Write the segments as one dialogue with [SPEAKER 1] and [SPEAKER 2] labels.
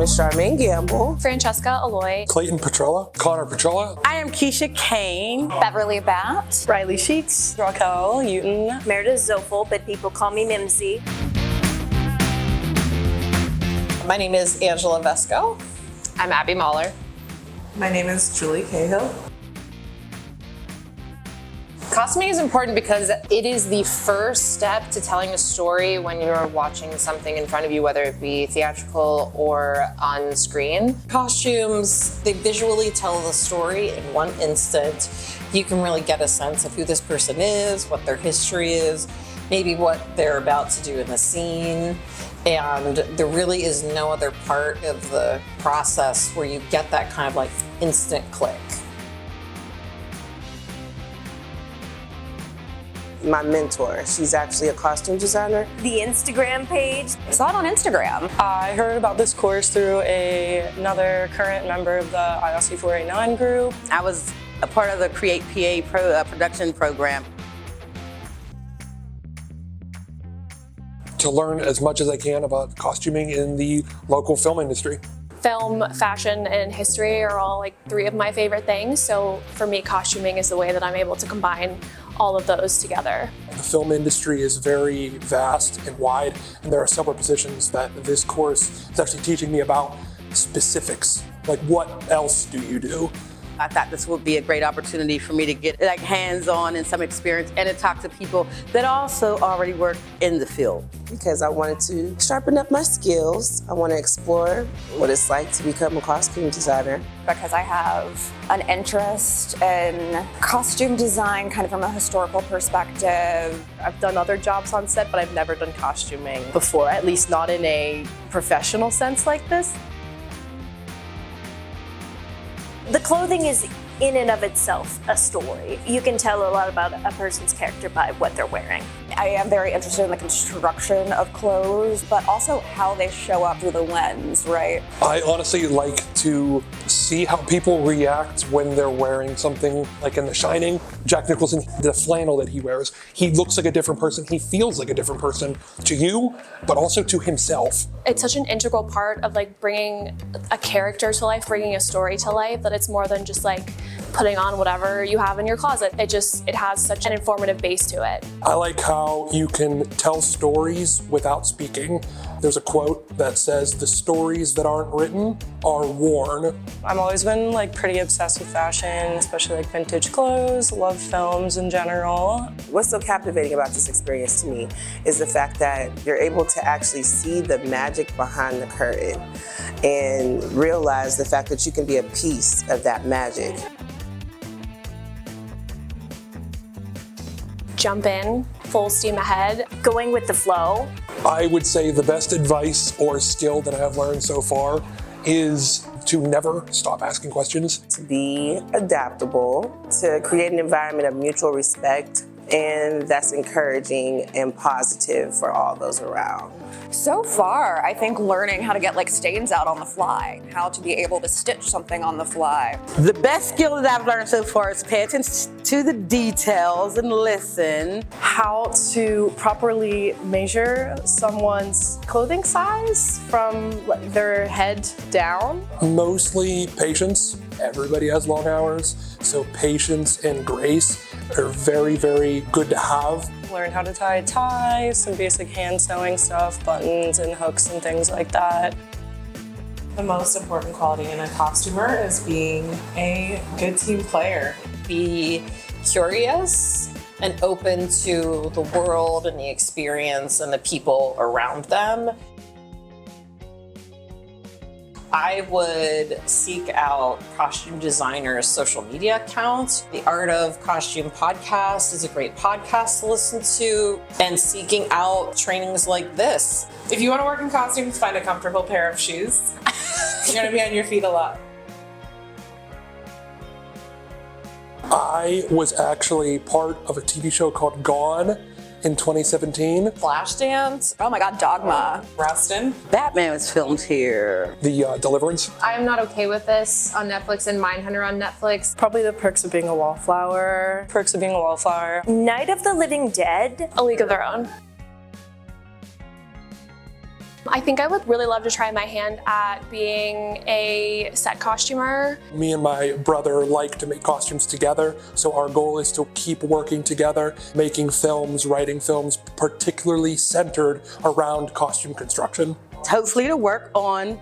[SPEAKER 1] is Charmaine Gamble.
[SPEAKER 2] Francesca Aloy.
[SPEAKER 3] Clayton Petrella. Connor Petrella.
[SPEAKER 4] I am Keisha Kane.
[SPEAKER 5] Beverly Batt.
[SPEAKER 6] Riley Sheets. Raquel Uton.
[SPEAKER 7] Meredith Zofel, but people call me Mimsy.
[SPEAKER 8] My name is Angela Vesco.
[SPEAKER 9] I'm Abby Mahler.
[SPEAKER 10] My name is Julie Cahill.
[SPEAKER 9] Costuming is important because it is the first step to telling a story when you're watching something in front of you, whether it be theatrical or on screen.
[SPEAKER 8] Costumes, they visually tell the story in one instant. You can really get a sense of who this person is, what their history is, maybe what they're about to do in the scene. And there really is no other part of the process where you get that kind of like instant click.
[SPEAKER 1] My mentor, she's actually a costume designer.
[SPEAKER 7] The Instagram page.
[SPEAKER 5] I saw it on Instagram.
[SPEAKER 6] I heard about this course through another current member of the IATSE 489 group.
[SPEAKER 4] I was a part of the Create PA production program.
[SPEAKER 3] To learn as much as I can about costuming in the local film industry.
[SPEAKER 2] Film, fashion, and history are all like three of my favorite things. So for me, costuming is the way that I'm able to combine all of those together.
[SPEAKER 3] The film industry is very vast and wide, and there are several positions that this course is actually teaching me about specifics. Like, what else do you do?
[SPEAKER 4] I thought this would be a great opportunity for me to get like hands-on and some experience and to talk to people that also already work in the field.
[SPEAKER 1] Because I wanted to sharpen up my skills. I want to explore what it's like to become a costume designer.
[SPEAKER 5] Because I have an interest in costume design, kind of from a historical perspective.
[SPEAKER 6] I've done other jobs on set, but I've never done costuming before, at least not in a professional sense like this.
[SPEAKER 7] The clothing is in and of itself a story. You can tell a lot about a person's character by what they're wearing.
[SPEAKER 5] I am very interested in the construction of clothes, but also how they show up through the lens, right?
[SPEAKER 3] I honestly like to see how people react when they're wearing something like in The Shining. Jack Nicholson, the flannel that he wears, he looks like a different person. He feels like a different person to you, but also to himself.
[SPEAKER 2] It's such an integral part of like bringing a character to life, bringing a story to life, that it's more than just like putting on whatever you have in your closet. It has such an informative base to it.
[SPEAKER 3] I like how you can tell stories without speaking. There's a quote that says, "The stories that aren't written are worn."
[SPEAKER 6] I've always been like pretty obsessed with fashion, especially like vintage clothes, love films in general.
[SPEAKER 1] What's so captivating about this experience to me is the fact that you're able to actually see the magic behind the curtain and realize the fact that you can be a piece of that magic.
[SPEAKER 2] Jump in, full steam ahead.
[SPEAKER 7] Going with the flow.
[SPEAKER 3] I would say the best advice or skill that I have learned so far is to never stop asking questions.
[SPEAKER 1] To be adaptable, to create an environment of mutual respect, and that's encouraging and positive for all those around.
[SPEAKER 5] So far, I think learning how to get like stains out on the fly, how to be able to stitch something on the fly.
[SPEAKER 4] The best skill that I've learned so far is pay attention to the details and listen.
[SPEAKER 6] How to properly measure someone's clothing size from their head down.
[SPEAKER 3] Mostly patience. Everybody has long hours, so patience and grace are very, very good to have.
[SPEAKER 6] Learn how to tie a tie, some basic hand sewing stuff, buttons and hooks and things like that.
[SPEAKER 10] The most important quality in a costumer is being a good team player.
[SPEAKER 8] Be curious and open to the world and the experience and the people around them. I would seek out costume designers' social media accounts. The Art of Costume podcast is a great podcast to listen to, and seeking out trainings like this.
[SPEAKER 10] If you want to work in costumes, find a comfortable pair of shoes. You're going to be on your feet a lot.
[SPEAKER 3] I was actually part of a TV show called Gone in 2017.
[SPEAKER 8] Flashdance.
[SPEAKER 5] Oh my God, Dogma.
[SPEAKER 10] Rustin.
[SPEAKER 4] Batman was filmed here.
[SPEAKER 3] The Deliverance.
[SPEAKER 9] I'm not okay with this on Netflix and Mindhunter on Netflix.
[SPEAKER 6] Probably The Perks of Being a Wallflower. Perks of Being a Wallflower.
[SPEAKER 7] Night of the Living Dead.
[SPEAKER 2] A League of Their Own. I think I would really love to try my hand at being a set costumer.
[SPEAKER 3] Me and my brother like to make costumes together, so our goal is to keep working together, making films, writing films, particularly centered around costume construction.
[SPEAKER 4] Hopefully to work on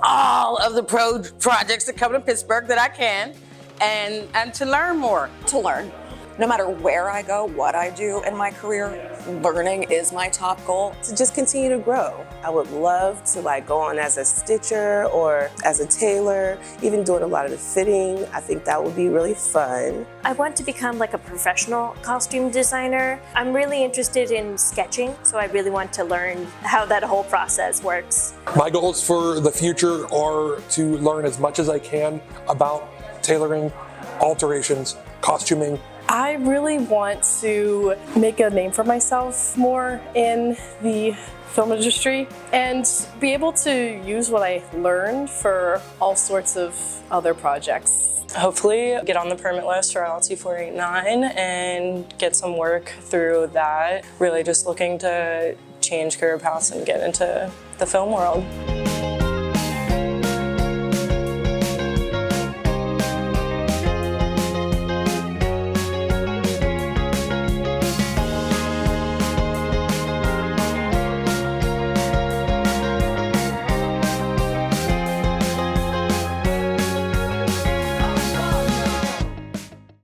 [SPEAKER 4] all of the projects that come to Pittsburgh that I can, and to learn more.
[SPEAKER 5] To learn. No matter where I go, what I do in my career, learning is my top goal.
[SPEAKER 1] To just continue to grow. I would love to go on as a stitcher or as a tailor, even doing a lot of the fitting. I think that would be really fun.
[SPEAKER 7] I want to become a professional costume designer. I'm really interested in sketching, so I really want to learn how that whole process works.
[SPEAKER 3] My goals for the future are to learn as much as I can about tailoring, alterations, costuming.
[SPEAKER 6] I really want to make a name for myself more in the film industry and be able to use what I learned for all sorts of other projects.
[SPEAKER 11] Hopefully get on the permit list for IL-2489 and get some work through that. Really just looking to change career paths and get into the film world.